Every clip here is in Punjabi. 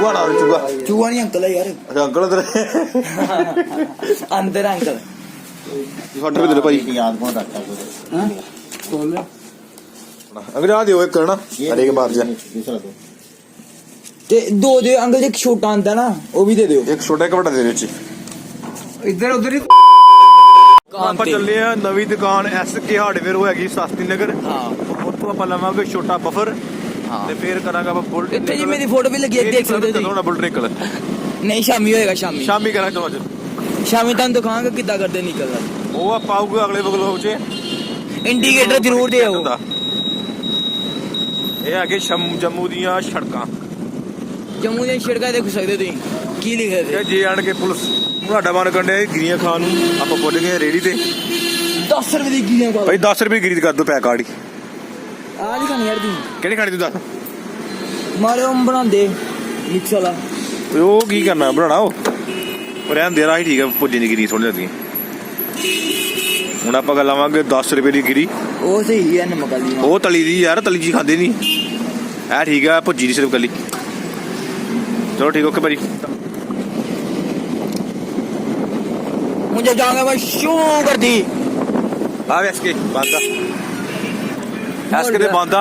चूहा ना चूहा चूहा नहीं अंकल है यार। अच्छा अंकल इधर अंदर अंकल फट भी दे भाई याद बहुत रखता है खोल अगर आ दियो एक ना अरे के बाहर जा दूसरा दो ते दो दे अंकल जी, एक छोटा आंदा ना वो भी दे दियो। एक छोटा एक बड़ा दे दियो ची इधर उधर ही ਆਪਾਂ ਚੱਲੇ ਆ ਨਵੀਂ ਦੁਕਾਨ SK ਹਾਰਡਵੇਅਰ ਹੋਏਗੀ ਸ਼ਾਸਤਰੀ ਨਗਰ। ਹਾਂ ਉੱਥੋਂ ਆਪਾਂ ਲਵਾਂਗੇ ਛੋਟਾ ਬਫਰ ਤੇ ਫੇਰ ਕਰਾਂਗੇ ਆਪਾਂ ਬੁਲਟ। ਇੱਥੇ ਜੀ ਮੇਰੀ ਫੋਟੋ ਵੀ ਲੱਗੀ ਹੈ, ਦੇਖ ਸਕਦੇ ਕਦੋਂ ਨਾ ਬੁਲਟ ਨਿਕਲ ਨਹੀਂ ਸ਼ਾਮੀ ਹੋਏਗਾ। ਸ਼ਾਮੀ ਸ਼ਾਮੀ ਕਰਾਂਗੇ ਅੱਜ ਸ਼ਾਮੀ ਤੁਹਾਨੂੰ ਦਿਖਾਵਾਂਗਾ ਕਿੱਦਾਂ ਕਰਦੇ ਨਿਕਲਦਾ। ਉਹ ਆਪਾਂ ਆਊਗਾ ਅਗਲੇ ਵਲੋਗ 'ਚ। ਇੰਡੀਕੇਟਰ ਜ਼ਰੂਰ ਦਿਓ। ਇਹ ਹੈਗੇ ਜੰਮੂ ਦੀਆਂ ਸੜਕਾਂ। ਜੰਮੂ ਦੀਆਂ ਸੜਕਾਂ ਦੇਖ ਸਕਦੇ ਤੁਸੀਂ ਕੀ ਲਿਖਿਆ ਇਹ ਜੇ ਆਣ ਕੇ ਪੁਲਿਸ ਮੁਹਾਡਾ ਬੰਦ ਕੰਡੇ ਗਿਰੀਆਂ ਖਾਣ ਨੂੰ ਆਪਾਂ ਪੁੱਜ ਗਏ ਰੇੜੀ ਤੇ। 10 ਰੁਪਏ ਦੀ ਗਿਰੀਆਂ ਪਾ ਭਾਈ 10 ਰੁਪਏ ਗਿਰੀ ਕਰ ਦੋ ਪੈਕ ਕਾੜੀ। ਆ ਨਹੀਂ ਖਾਣੀ ਯਾਰ ਤੂੰ ਕਿਹੜੀ ਖਾਣੀ ਤੂੰ ਦੱਸ। ਮਾਰੇ ਉਹ ਬਣਾਉਂਦੇ ਮਿਕਸ ਵਾਲਾ। ਉਹ ਕੀ ਕਰਨਾ ਬਣਾਉਣਾ ਉਹ ਰਹਿਣ ਦੇ ਰਾਹੀ ਠੀਕ ਹੈ। ਪੁੱਜੀ ਦੀ ਗਿਰੀ ਥੋੜੀ ਲੱਗੀ। ਹੁਣ ਆਪਾਂ ਗੱਲ ਲਾਵਾਂਗੇ 10 ਰੁਪਏ ਦੀ ਗਿਰੀ। ਉਹ ਸਹੀ ਹੈ ਨਮਕ ਵਾਲੀ। ਉਹ ਤਲੀ ਦੀ ਯਾਰ, ਤਲੀ ਜੀ ਖਾਂਦੇ ਨਹੀਂ। ਇਹ ਠੀਕ ਆ ਭੁੱਜੀ ਦੀ ਸਿਰਫ ਕੱਲੀ। ਚਲੋ ਠੀਕ ਓਕੇ ਭਾਜੀ। मुझे जाऊंगा मैं शू कर दी। ਆ ਐਸਕੇ ਬੰਦਾ ਐਸਕੇ ਦੇ ਬੰਦਾ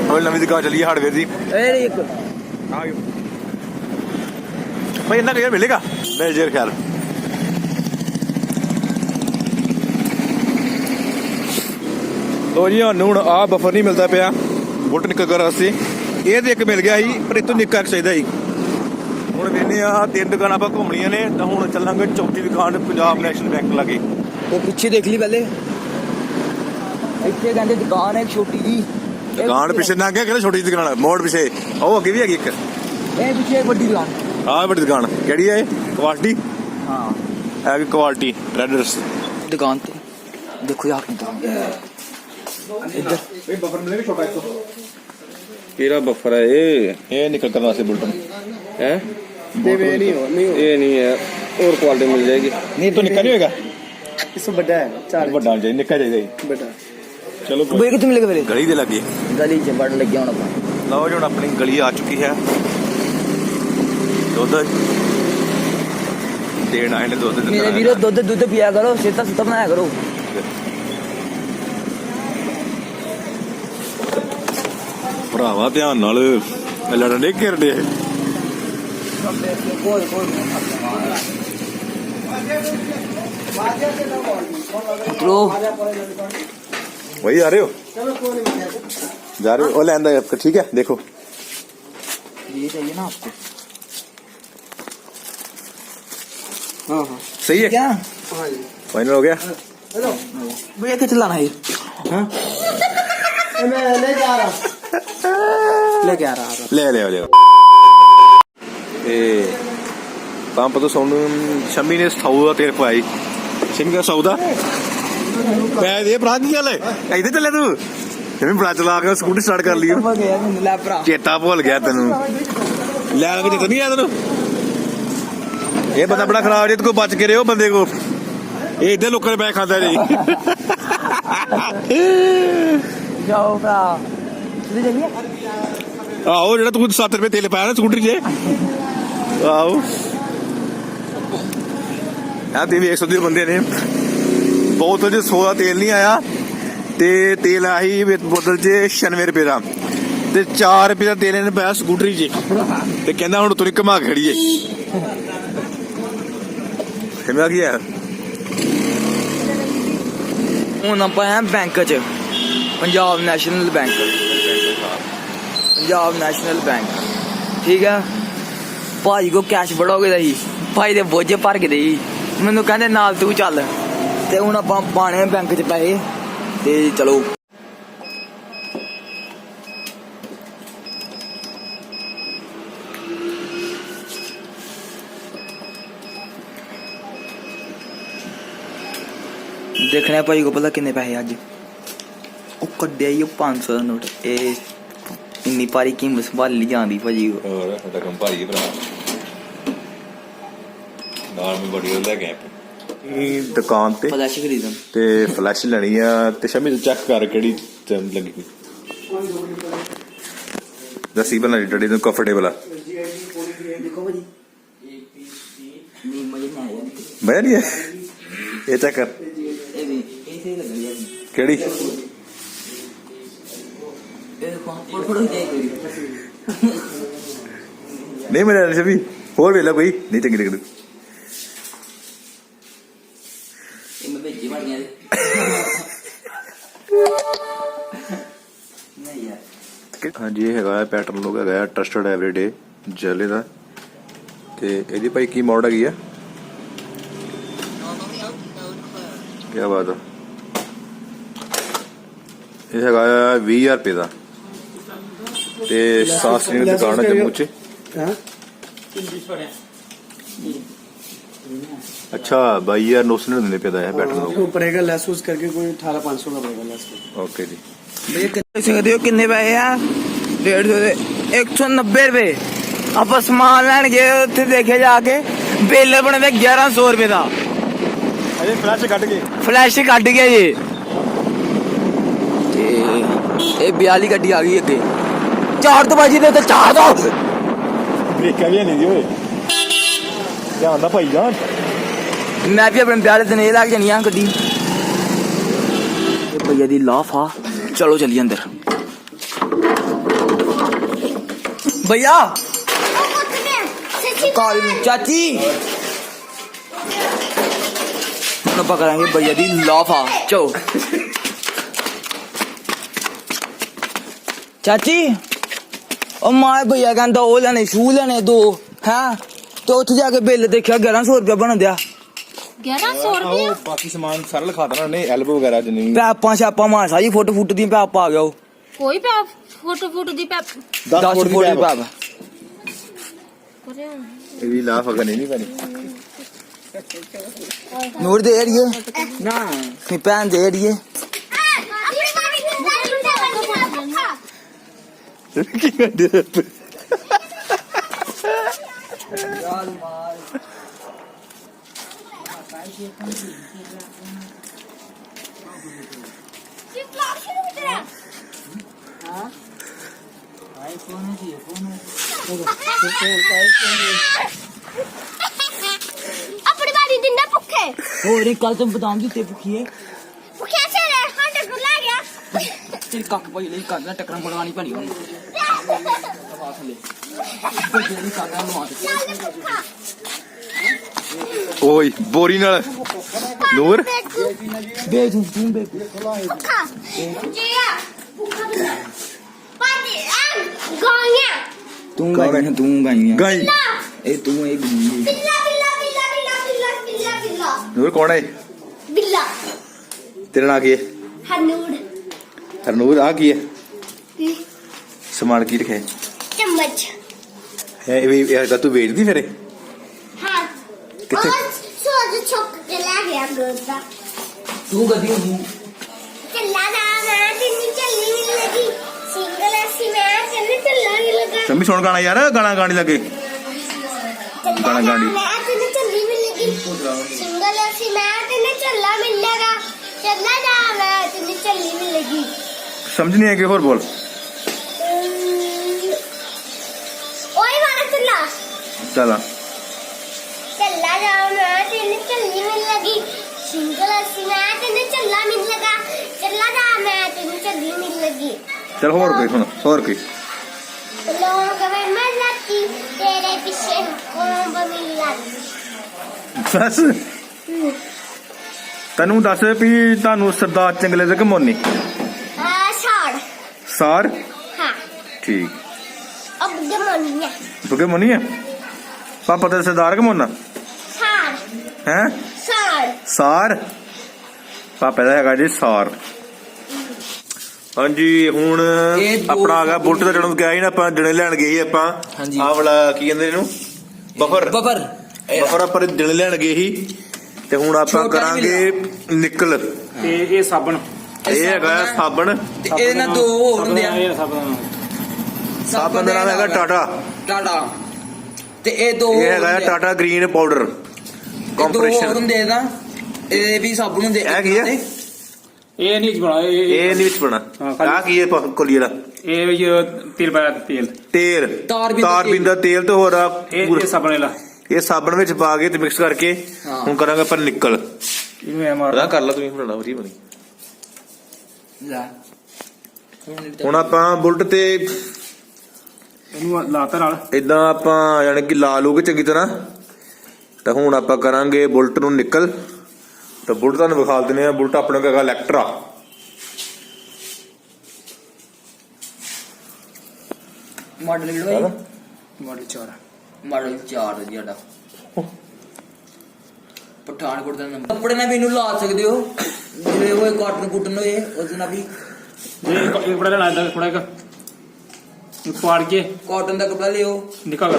ਹੁਣ ਨਵੀਂ ਦੁਕਾਨ ਚੱਲੀ ਹਾਰਡਵੇਅਰ ਦੀ। अरे एक ਆ ਗਿਓ ਭਾਈ ਇੰਨਾ ਕਿਹੜਾ ਮਿਲੇਗਾ ਮਿਲ ਜੇ ਖਿਆਲ। ਲੋ ਜੀ ਹੁਣ ਆ ਬਫਰ ਨਹੀਂ ਮਿਲਦਾ ਪਿਆ ਬੁਲਟ ਨਿਕਲ ਕਰ ਵਾਸਤੇ। ਇਹ ਤੇ ਇੱਕ ਮਿਲ ਗਿਆ ਸੀ ਪਰ ਇਹ ਤੋਂ ਨਿੱਕਾ ਇੱਕ ਚਾਹੀਦਾ ਸੀ। ਹੁਣ ਵੇਨੇ ਆ 3 ਦੁਕਾਨਾਂ ਆਪਾਂ ਘੁੰਮਣੀਆਂ ਨੇ ਤਾਂ ਹੁਣ ਚੱਲਾਂਗੇ ਚੌਥੀ ਦੁਕਾਨ ਪੰਜਾਬ ਨੈਸ਼ਨਲ ਬੈਂਕ ਲਾਗੇ। वो पीछे देख ली पहले। ਇੱਥੇ ਕਹਿੰਦੇ ਦੁਕਾਨ ਹੈ ਛੋਟੀ ਜੀ। ਦੁਕਾਨ ਪਿੱਛੇ ਨਾ ਅੱਗੇ ਕਿਹੜਾ ਛੋਟੀ ਦੁਕਾਨ ਮੋੜ ਪਿੱਛੇ ਉਹ ਅੱਗੇ ਵੀ ਹੈਗੀ ਇੱਕ। ਇਹ ਪਿੱਛੇ ਇੱਕ ਵੱਡੀ ਦੁਕਾਨ। ਆਹ ਵੱਡੀ ਦੁਕਾਨ ਕਿਹੜੀ ਹੈ ਇਹ? ਕੁਆਲਿਟੀ ਹਾਂ ਹੈ ਕਿ ਕੁਆਲਿਟੀ ਟ੍ਰੇਡਰਸ ਦੁਕਾਨ ਤੇ ਦੇਖੋ ਯਾਰ ਕਿੰਨਾ ਇੱਧਰ ਇਹ ਬਫਰ ਮਿਲੇਗਾ ਛੋਟਾ ਇੱਕ। ਕਿਹੜਾ ਬਫਰ ਹੈ ਇਹ ਨਿਕਲ ਕਰਨ ਵਾਸਤੇ ਬੁਲਟ ਹੈ। देवे नहीं हो ਇਹ ਨਹੀਂ ਹੈ ਹੋਰ ਕੁਆਲਿਟੀ ਮਿਲ ਜਾਏਗੀ। ਨਹੀਂ ਤੋਂ ਨਿੱਕਾ ਨਹੀਂ ਹੋਏਗਾ। इससे बड़ा है 4 ਵੱਡਾ ਚਾਹੀਦਾ ਨਿੱਕਾ ਚਾਹੀਦਾ ਜੀ। बड़ा ਚਲੋ ਬਈ ਕਿੱਥੇ ਮਿਲੇਗਾ ਵੀਰੇ? ਗਲੀ ਦੇ ਲੱਗੇ। ਗਲੀ 'ਚ ਵੜਨ ਲੱਗਿਆ ਹੁਣ ਆਪਾਂ। ਲਓ ਜੀ ਹੁਣ ਆਪਣੀ ਗਲੀ ਆ ਚੁੱਕੀ ਹੈ। ਦੁੱਧ ਦੇਣ ਆਏ ਨੇ ਦੁੱਧ ਮੇਰੇ ਵੀਰੋ ਦੁੱਧ ਪੀਆ ਕਰੋ, ਸਿੱਧਾ ਸੁੱਤਾ ਬਣਾਇਆ ਕਰੋ। ਭਰਾਵਾ ਧਿਆਨ ਨਾਲ ਲੜਨ ਦੇ ਘਿਰਦੇ। लो वही आ रहे हो जा रहे हो वो लैंड आपका ठीक है देखो ये चाहिए ना आपको। हाँ हाँ सही है क्या फाइनल हो गया। भैया क्या चलाना है? हाँ मैं लेके आ रहा लेके आ रहा ले ले ले पंप तो सोनू शमी ने 100 ਦਾ ਤੇਲ ਪਾਈ। ਸ਼ਮੀ ਦਾ 100 ਦਾ ਪੈ ਦੇ ਭਰਾ ਕੀ ਗੱਲ ਹੈ ਇੱਥੇ ਚੱਲੇ ਤੂੰ। ਸ਼ਮੀ ਬੜਾ ਚਲਾ ਕੇ ਸਕੂਟੀ ਸਟਾਰਟ ਕਰ ਲਈ। ले भरा ਚੇਤਾ ਭੁੱਲ ਗਿਆ ਤੈਨੂੰ ਲੈ ਕੇ ਜਿੱਤ ਨਹੀਂ ਆਇਆ ਤੈਨੂੰ। ਇਹ ਬੰਦਾ ਬੜਾ ਖਰਾਬ ਜੇ ਤੂੰ ਬਚ ਕੇ ਰਿਓ ਬੰਦੇ ਕੋ। ਇਹ ਇੱਧਰ ਲੋਕਾਂ ਦੇ ਪੈਸੇ ਖਾਂਦਾ ਜੀ। जाओ भरा तुझे चलिए। ਆਹੋ ਜਿਹੜਾ ਤੂੰ 7 ਰੁਪਏ ਤੇਲ ਪਾਇਆ ਨਾ ਸਕੂਟਰੀ 'ਚ। ਆਹੋ ਆ ਤੇ ਵੀ 100 ਦੇ ਬੰਦੇ ਨੇ ਬਹੁਤ ਜੇ 100 ਦਾ ਤੇਲ ਨਹੀਂ ਆਇਆ ਤੇ ਤੇਲ ਆਹੀ ਬੋਤਲ 'ਚ 96 ਰੁਪਏ ਦਾ ਤੇ 4 ਰੁਪਏ ਦਾ ਤੇਲ ਇਹਨੇ ਪਾਇਆ ਸਕੂਟਰੀ 'ਚ ਤੇ ਕਹਿੰਦਾ ਹੁਣ ਤੂੰ ਘੁਮਾ ਕੇ ਖੜੀਏ। ਸਮਝ ਗਿਆ ਹੁਣ ਆਪਾਂ ਆ ਬੈਂਕ 'ਚ Punjab national bank. Punjab national bank ਠੀਕ ਹੈ। ਭਾਜੀ ਕੋ ਕੈਸ਼ ਬੜਾ ਹੋ ਗਿਆ ਸੀ, ਭਾਈ ਦੇ ਬੋਝੇ ਭਰ ਕੇ ਦੇਈ। ਮੈਨੂੰ ਕਹਿੰਦੇ ਨਾਲ ਤੂੰ ਚੱਲ ਤੇ ਹੁਣ ਆਪਾਂ ਪਾਣੇ ਬੈਂਕ 'ਚ ਪੈਸੇ ਤੇ ਚਲੋ। ਦੇਖਣਾ ਭਾਈ ਕੋ ਪਤਾ ਕਿੰਨੇ ਪੈਸੇ ਅੱਜ। ਉਹ ਕੱਢਿਆ ਹੀ 500 ਦਾ ਨੋਟ। ਇਹ ਇੰਨੀ ਭਾਰੀ ਕੀਮਤ ਸੰਭਾਲੀ ਜਾਂਦੀ ਭਾਜੀ। ਹੋਰ ਸਾਡਾ ਕੰਮ ਭਾਰੀ ਭਰਾ ਨਾਲ ਮੈਂ ਬੜੀ ਲੈ ਕੇ ਇਹ ਦੁਕਾਨ ਤੇ ਫਲੈਸ਼ ਖਰੀਦਣ ਤੇ ਫਲੈਸ਼ ਲੈਣੀ ਆ ਤੇ ਸ਼ਮੀ ਚੈੱਕ ਕਰ ਕਿਹੜੀ ਲੱਗੀ ਹੋਈ ਦੱਸੀ ਬਣਾ ਡੱਡੀ ਨੂੰ ਕੰਫਰਟੇਬਲ ਆ। ਦੇਖੋ ਭਾਜੀ ਨਹੀਂ ਮਜ਼ੇ ਨਹੀਂ ਆਇਆ ਮੈਂ ਨਹੀਂ ਇਹ ਚੈੱਕ ਕਰ ਇਹ ਵੀ ਇਸੇ ਲੱਗ ਰਿਹਾ ਕਿਹੜੀ ਇਹ ਕੋਲ ਫੋਟੋ ਜਾਈ ਕੋਈ ਨਹੀਂ ਮੇਰੇ ਨਾਲ ਵੀ ਹੋਰ ਵੇਲਾ ਕੋਈ ਨਹੀਂ ਚੰਗੀ ਲੱਗਦੀ ਇਹ ਮੈਂ ਭੇਜੀ ਬਣ ਗਿਆ ਨਹੀਂ ਯਾਰ ਹਾਂਜੀ ਇਹ ਹੈਗਾ ਪੈਟਰਨ ਲੋਕ ਹੈਗਾ ਟਰਸਟਡ ਐਵਰੀਡੇ ਜੈਲੇ ਦਾ ਤੇ ਇਹਦੀ ਭਾਈ ਕੀ ਮੋਡ ਹੈਗੀ ਆ ਕੀ ਬਾਤ ਆ ਇਹ ਹੈਗਾ 20000 ਰੁਪਏ ਦਾ ਤੇ ਸਾਸਰੀ ਦੀ ਦੁਕਾਨ ਹੈ ਜੰਮੂ ਚ हाँ अच्छा 22,999 रुपए ਦਾ ਹੈ ਪੈਟਰਨ ਲੋਕ वो पड़ेगा लेस उस करके कोई 18,500 का पड़ेगा लेस ਓਕੇ ਜੀ भैया कितने सकते हो कितने पैसे आ 150 ਦੇ 190 ਰੁਪਏ ਆਪਾਂ ਸਮਾਨ ਲੈਣ ਗਏ ਉੱਥੇ ਦੇਖੇ ਜਾ ਕੇ ਬਿੱਲ ਬਣਦਾ 1100 ਰੁਪਏ ਦਾ ਅਜੇ ਫਲੈਸ਼ ਕੱਢ ਕੇ ਫਲੈਸ਼ ਕੱਢ ਗਿਆ ਜੀ ਤੇ ਇਹ 42 ਗੱਡੀ ਆ ਗਈ ਅੱਗੇ 4 ਤੋਂ ਬਾਜੀ ਦੇ ਉੱਤੇ 4 ਤੋਂ ਬ੍ਰੇਕਾਂ ਵੀ ਨਹੀਂ ਦੀ ਓਏ ਧਿਆਨ ਦਾ ਭਾਈ ਜਾਨ ਮੈਂ ਵੀ ਆਪਣੇ ਵਿਆਹ ਦੇ ਦਿਨ ਇਹ ਲੱਗ ਜਾਣੀ ਆ ਗੱਡੀ ਇਹ ਭਈਆ ਦੀ ਲਾਫ ਆ ਚਲੋ ਚੱਲੀਏ ਅੰਦਰ भैया चाची पकड़ेंगे भैया दी लाफा चो चाची और मां भैया कहता वो लेने शू लेने 2 है तो उत्थे जाके बिल देखा 1100 रुपया बन दिया 1100 रुपया ਬਾਕੀ ਸਮਾਨ ਸਾਰਾ ਲਿਖਾ ਦੇਣਾ ਉਹਨੇ ਐਲਬੋ ਵਗੈਰਾ ਜਿੰਨੀ पैपा शापा मासा जी फोटो फुट दी पैप आ गया कोई पैप फोटो फोटो दी पैप 10 फुट दी पैप ਇਹ ਵੀ ਲਾਫ ਅਗਾ ਨਹੀਂ ਪੈਣੀ नूर दे एरिए ना मी पैन दे एरिए ਕੀ ਕਰਦੇ अपनी बारी दिन ना भुखे और एक कल तुम बादाम दिते भुखी है भुखे से रे हंडे को ले गया तेरी कक भाई ले करना टक्कर बनवानी पड़ी होनी ਓਏ ਬੋਰੀ ਨਾਲ ਨੂਰ बेच तू बेच भुखा जिया भुखा पानी गाया तू गाई है ਗਾਈ ए तू एक बिल्ला बिल्ला बिल्ला बिल्ला बिल्ला बिल्ला बिल्ला ਨੂਰ ਕੌਣ ਹੈ बिल्ला ਤੇਰਾ ਨਾਂ ਕੀ ਹੈ हनूर ਹਰਨੂਰ ਆ ਕੀ ਹੈ ਸਮਾਨ ਕੀ ਰੱਖਿਆ चम्मच ਹੈ ਇਹ ਵੀ ਇਹ ਤੂੰ ਵੇਚਦੀ ਫਿਰ हाँ कितने? और सोच छोक के ले गया गोदा तू गदी हूं चला ना मैं दिन चलनी नहीं लगी सिंगल ऐसी मैं चलने चलना नहीं लगा ਸ਼ੰਮੀ ਸੁਣ ਗਾਣਾ ਯਾਰ ਗਾਣਾ ਗਾਣੀ ਲੱਗੇ चला गाना ना गाड़ी। मैं चलने चलनी नहीं लगी सिंगल ऐसी मैं चलने चलना मिलेगा चला ना मैं चलने चलनी नहीं लगी ਸਮਝ ਨਹੀਂ ਆ ਕਿ ਹੋਰ ਬੋਲ ओए मारा चला ਚੱਲ चला ना मैं चलने चलनी नहीं लगी सिंगल ऐसी मैं चलने चलना नहीं लगा चला ना मैं चलने चलनी नहीं लगी ਚੱਲ ਹੋਰ ਕੋਈ ਸੁਣ ਹੋਰ ਕੋਈ लोग में मजाकी तेरे पीछे कौन बमिला ਦੱਸ ਤੈਨੂੰ ਦੱਸ ਵੀ ਤੁਹਾਨੂੰ ਸਰਦਾਰ ਚੰਗਲੇ ਦੇ ਕਮੋਨੀ साड़ ਸਾਰ हाँ ਠੀਕ अब जमोनिया ਤੁਕੇ ਮੋਨੀ ਹੈ ਪਾਪਾ ਤੇ ਸਰਦਾਰ ਕਮੋਨਾ साड़ ਹੈ साड़ ਸਾਰ ਪਾਪਾ ਦਾ ਹੈਗਾ ਜੀ ਸਾਰ ਹਾਂਜੀ ਹੁਣ ਇਹ ਦੋ- ਆਪਣਾ ਆ ਗਿਆ ਬੁਲਟ ਦਾ ਜਣਨ ਗਿਆ ਸੀ ਨਾ ਆਪਾਂ ਜਣੇ ਲੈਣ ਗਏ ਸੀ ਆਪਾਂ ਹਾਂਜੀ। ਆਹ ਵਾਲਾ ਕੀ ਕਹਿੰਦੇ ਇਹਨੂੰ ਬਫਰ बबर ਬਫਰ ਆਪਾਂ ਜਣੇ ਲੈਣ ਗਏ ਸੀ ਤੇ ਹੁਣ ਆਪਾਂ ਛੋਟਾ ਕਰਾਂਗੇ ਨਿਕਲ ਤੇ ਇਹ ਸਾਬਣ ਇਹ ਹੈਗਾ ਸਾਬਣ ਇਹਦੇ ਨਾਲ 2 ਹੋਰ ਹੁੰਦੇ ਆ ਇਹ ਸਾਬਣ ਸਾਬਣ ਦਾ ਨਾਮ ਹੈਗਾ ਟਾਟਾ ਟਾਟਾ ਤੇ ਇਹ 2 ਇਹ ਹੈਗਾ ਟਾਟਾ ਗ੍ਰੀਨ ਪਾਊਡਰ 2 ਹੋਰ ਕੰਪਰੈਸ਼ਨ ਹੁੰਦੇ ਨਾ ਇਹ ਵੀ ਸਾਬਣ ਹੁੰਦੇ ਇਹ ਕੀ ਹੈ? ਇਹ ਨਹੀਂ ਬਣਾ ਇਹ ਨਹੀਂ ਵਿੱਚ ਬਣਾ ਹਾਂ, ਖਾਲੀ- ਆ ਕੀ ਹੈ ਕੋਲੀ ਵਾਲਾ ਇਹ ਤੇਲ ਪਾਇਆ ਤੇਲ ਤੇਲ ਤਾਰ ਬਿੰਦ ਦਾ ਤੇਲ ਤੇ ਹੋਰ ਆ ਇਹ ਸਾਬਣ ਵਾਲਾ ਇਹ ਸਾਬਣ ਵਿੱਚ ਪਾ ਕੇ ਤੇ ਮਿਕਸ ਕਰਕੇ ਹਾਂ। ਹੁਣ ਕਰਾਂਗੇ ਆਪਾਂ ਨਿਕਲ ਇਹਨੂੰ ਐ ਮਾਰ ਪਤਾ ਕਰ ਲਾ ਤੁਸੀਂ ਬਣਾਉਣਾ ਵਧੀਆ ਬਣੀ ਲੈ ਹੁਣ ਆਪਾਂ ਬੁਲਟ ਤੇ ਇਹਨੂੰ ਲਾਤਾ ਨਾਲ ਇਦਾਂ ਆਪਾਂ ਯਾਨੀ ਕਿ ਲਾ ਲੂਗੇ ਚੰਗੀ ਤਰ੍ਹਾਂ ਤਾਂ ਹੁਣ ਆਪਾਂ ਕਰਾਂਗੇ ਬੁਲਟ ਨੂੰ ਨਿਕਲ ਤਾਂ ਬੁਲਟ ਤੁਹਾਨੂੰ ਵਿਖਾ ਦਿੰਦੇ ਆ ਬੁਲਟ ਆਪਣੇ ਕੋਲ ਹੈਗਾ ਇਲੈਕਟਰਾ ਮਾਡਲ ਕਿਹੜਾ ਭਾਈ ਮਾਡਲ 4 ਮਾਡਲ 4 ਜੀ ਸਾਡਾ ਪਠਾਨਕੋਟ ਦਾ ਨੰਬਰ ਕੱਪੜੇ ਨਾਲ ਵੀ ਇਹਨੂੰ ਲਾ ਸਕਦੇ ਹੋ ਜਿਵੇਂ ਉਹ ਕਾਟਨ ਕੁੱਟਨ ਹੋਏ ਉਹਦੇ ਨਾਲ ਵੀ ਇਹ ਬੜਾ ਲੈਣਾ ਇਦਾਂ ਥੋੜਾ ਇੱਕ ਪਾੜ ਕੇ ਕਾਟਨ ਦਾ ਕੱਪੜਾ ਲਿਓ ਨਿਕਲ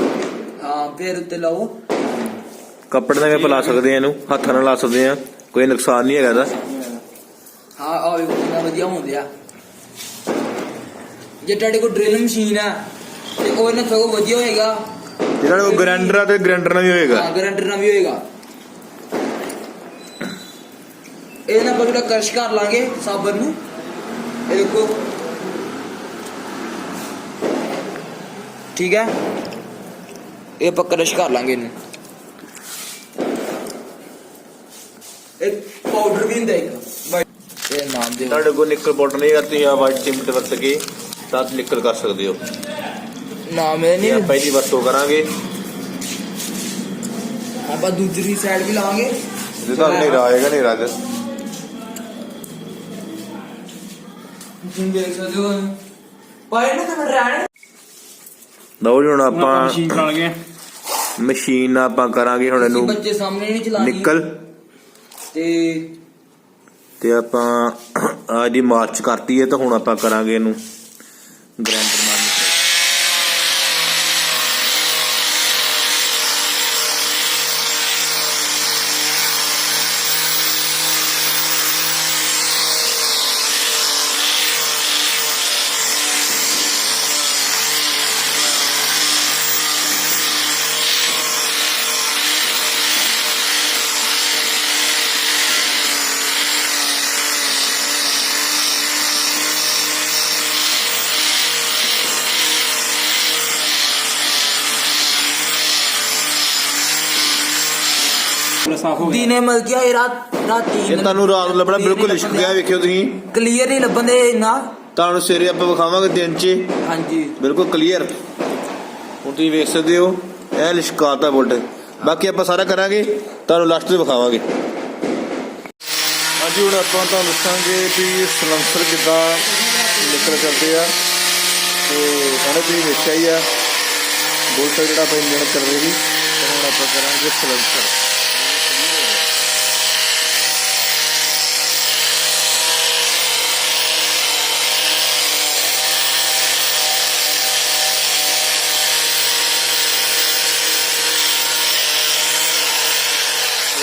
ਹਾਂ ਫਿਰ ਉੱਤੇ ਲਾਓ ਕੱਪੜੇ ਨਾਲ ਵੀ ਆਪਾਂ ਲਾ ਸਕਦੇ ਆ ਇਹਨੂੰ ਹੱਥਾਂ ਨਾਲ ਲਾ ਸਕਦੇ ਆ ਕੋਈ ਨੁਕਸਾਨ ਨਹੀਂ ਹੈਗਾ ਇਹਦਾ ਹਾਂ ਆ ਵੀ ਕਿੰਨਾ ਵਧੀਆ ਹੁੰਦੇ ਆ ਜੇ ਤੁਹਾਡੇ ਕੋਲ ਡਰਿਲ ਮਸ਼ੀਨ ਆ ਤੇ ਉਹ ਇਹਨਾਂ ਸਗੋਂ ਵਧੀਆ ਹੋਏਗਾ ਜਿਹੜਾ ਉਹ ਗ੍ਰਾਈਂਡਰ ਆ ਤੇ ਗ੍ਰਾਈਂਡਰ ਨਾਲ ਵੀ ਹੋਏਗਾ ਹਾਂ ਗਰੰਟਰ ਨਾਲ ਵੀ ਹੋਏਗਾ ਇਹ ਨਾ ਬਗੜਾ ਕਰਸ਼ ਕਰ ਲਾਂਗੇ ਸਾਬਣ ਨੂੰ ਇਹ ਦੇਖੋ ਠੀਕ ਹੈ ਇਹ ਆਪਾਂ ਕਰਸ਼ ਕਰ ਲਾਂਗੇ ਇਹਨੂੰ ਇੱਕ ਪਾਊਡਰ ਵੀ ਹੁੰਦਾ ਇੱਕ ਇਹ ਨਾਮ ਦੇ ਤੁਹਾਡੇ ਕੋਲ ਨਿਕਲ ਪਾਊਡਰ ਨਹੀਂ ਕਰਤੀ ਆ ਵਾਈਟ ਸਿਮਟ ਵਰਤ ਕੇ ਤਾਂ ਨਿਕਲ ਕਰ ਸਕਦੇ ਹੋ ਨਾਮ ਇਹ ਇਹ ਨਹੀਂ ਆਪਾਂ ਇਹਦੀ ਵਰਤੋਂ ਕਰਾਂਗੇ ਆਪਾਂ ਦੂਸਰੀ ਸਾਈਡ ਵੀ ਲਾਵਾਂਗੇ ਜੇ ਤੁਹਾਨੂੰ ਹਨੇਰਾ ਆਏਗਾ ਹਨੇਰਾ ਤੇ ਤੁਸੀਂ ਦੇਖ ਸਕਦੇ ਹੋ ਪਾਏ ਨਾ ਤਾਂ ਰਹਿਣ ਲਓ ਜੀ ਹੁਣ ਆਪਾਂ ਮਸ਼ੀਨ ਚਲਾ ਲਗੇ ਮਸ਼ੀਨ ਨਾਲ ਆਪਾਂ ਕਰਾਂਗੇ ਹੁਣ ਇਹਨੂੰ ਬੱਚੇ ਸਾਹਮਣੇ ਨਹੀਂ ਚਲਾਣੀ ਨਿਕਲ ਤੇ ਆਪਾਂ ਆ ਇਹਦੀ ਮਾਰਚ ਕਰਤੀ ਹੈ ਤਾਂ ਹੁਣ ਆਪਾਂ ਕਰਾਂਗੇ ਇਹਨੂੰ ਗ੍ਰਾਈਂਡਰ ਨਾਲ ਨਿਕਲ ਪੂਰਾ ਸਾਫ ਹੋ ਗਿਆ ਦਿਨੇ ਮਿਲ ਗਿਆ ਇਹ ਰਾਤੀ ਇਹ ਤੁਹਾਨੂੰ ਰਾਤ ਨੂੰ ਲੱਭਣਾ ਬਿਲਕੁਲ ਲਿਸ਼ਕ ਗਿਆ ਵੇਖਿਓ ਤੁਸੀਂ ਕਲੀਅਰ ਨਹੀਂ ਲੱਭਣ ਦੇ ਨਾ ਤੁਹਾਨੂੰ ਸਵੇਰੇ ਆਪਾਂ ਵਿਖਾਵਾਂਗੇ ਦਿਨ 'ਚ ਹਾਂਜੀ ਬਿਲਕੁਲ ਕਲੀਅਰ ਹੁਣ ਤੁਸੀਂ ਵੇਖ ਸਕਦੇ ਹੋ ਇਹ ਲਿਸ਼ਕਾਤਾ ਬੁਲਟ ਬਾਕੀ ਆਪਾਂ ਸਾਰਾ ਕਰਾਂਗੇ ਤੁਹਾਨੂੰ ਲਾਸਟ ਤੇ ਵਿਖਾਵਾਂਗੇ ਹਾਂਜੀ ਹੁਣ ਆਪਾਂ ਤੁਹਾਨੂੰ ਦੱਸਾਂਗੇ ਵੀ ਸਲੈਂਸਰ ਕਿੱਦਾਂ ਨਿਕਲ ਚੱਲਦੇ ਆ ਤੇ ਹੁਣ ਤੁਸੀਂ ਵੇਖਿਆ ਹੀ ਆ ਬੁਲਟ ਜਿਹੜਾ ਆਪਾਂ ਇੰਜਣ ਕਰ ਰਹੇ ਸੀ ਤੇ ਹੁਣ ਆਪਾਂ ਕਰਾਂਗੇ ਸਲੈਂਸਰ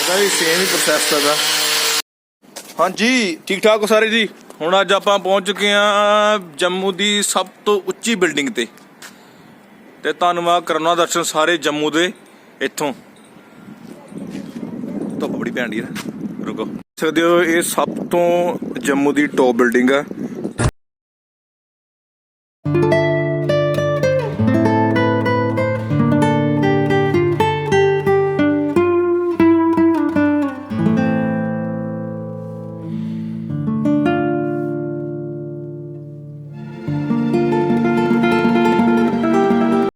ਇਹਦਾ ਵੀ ਸੇਮ ਹੀ ਪ੍ਰੋਸੈਸ ਹੈਗਾ ਹਾਂਜੀ ਠੀਕ ਠਾਕ ਹੋ ਸਾਰੇ ਜੀ ਹੁਣ ਅੱਜ ਆਪਾਂ ਪਹੁੰਚ ਚੁੱਕੇ ਆ ਜੰਮੂ ਦੀ ਸਭ ਤੋਂ ਉੱਚੀ ਬਿਲਡਿੰਗ ਤੇ ਤੁਹਾਨੂੰ ਮੈਂ ਕਰਨਾ ਦਰਸ਼ਨ ਸਾਰੇ ਜੰਮੂ ਦੇ ਇੱਥੋਂ ਧੁੱਪ ਬੜੀ ਪੈਂਦੀ ਹੈ ਰੁਕੋ ਸਕਦੇ ਹੋ ਇਹ ਸਭ ਤੋਂ ਜੰਮੂ ਦੀ ਟੌਪ ਬਿਲਡਿੰਗ ਆ